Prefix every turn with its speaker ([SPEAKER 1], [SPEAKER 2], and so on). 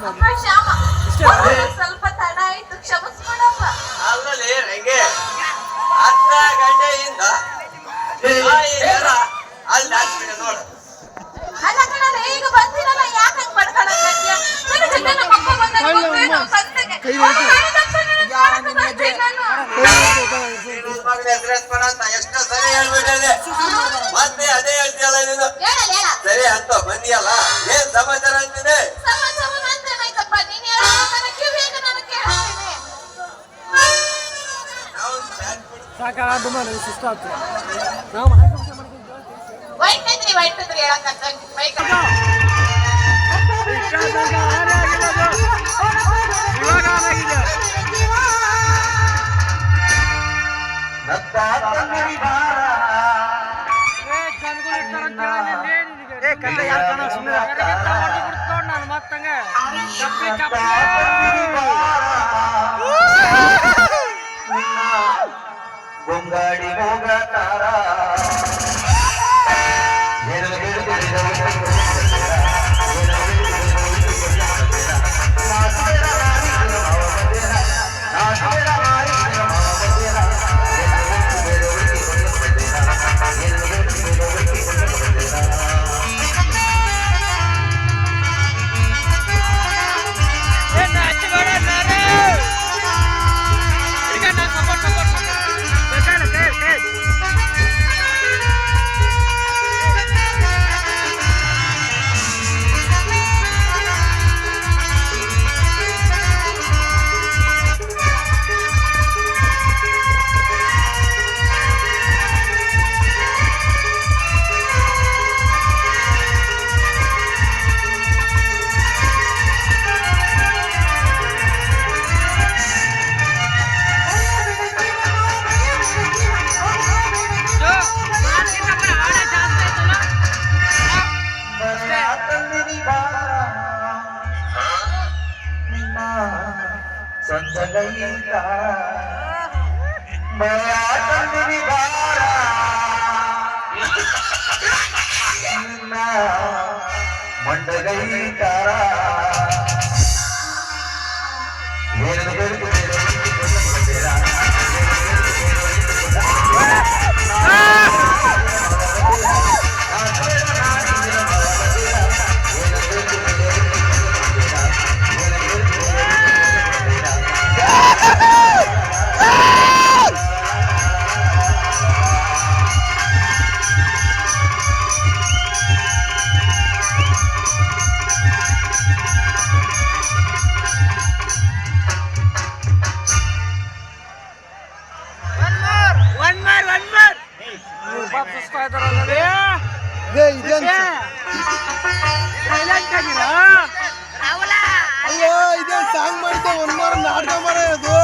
[SPEAKER 1] ಅಪ್ಪ ಶ್ಯಾಮ ಸ್ವಲ್ಪ ತಡ ಆಯ್ತು ಕ್ಷಮಿಸ್ಬಿಡಪ್ಪ.
[SPEAKER 2] ಅಲ್ಲಲ್ಲಿ ಹೆಂಗೆ 10 ಗಂಟೆಯಿಂದ ಅಲ್ಲಿ ದಾಚ್ಬಿಡ ನೋಡು.
[SPEAKER 1] ಅಲ್ಲ ಕಣಲ್ಲ ಈಗ ಬಂದಿರಲ್ಲ ಯಾಕೆ ಹಂಗ್ ಬಡ್ಕೊಳಕ್ ನಡ್ಯ? ನಮ್ಮ ಅಪ್ಪ ಬಂದಾಗ ಹೋಗ್ಬೇಕು ಸಂತೆಗೆ.
[SPEAKER 2] ಎಷ್ಟೋ ಸರಿ ಹೇಳ್ಬಿಟ್ಟೆ ಮತ್ತೆ ಅದೇ ಹೇಳ್ತೀಯಲ್ಲ ನೀನು. ಸರಿ ಅಂತ ಬಂದಿಯಲ್ಲ ಏನ್ ಸಮಾಚಾರ ಅಂತಿದೆ?
[SPEAKER 3] ಬೊಂಗಾಡಿ ಹೋಗತಾರ ಸಂಜಗೈತ ತಂದಿನಿ ಬಾರ ನಿನ್ನ ಮಂಡಗೈತಾರ
[SPEAKER 4] ಅಯ್ಯೋ ಇದೇ ಸಾಂಗ್ ಮಾಡಿದ್ದೆ 1 ವಾರ ನಾಟಕ ಮಾಡೋದು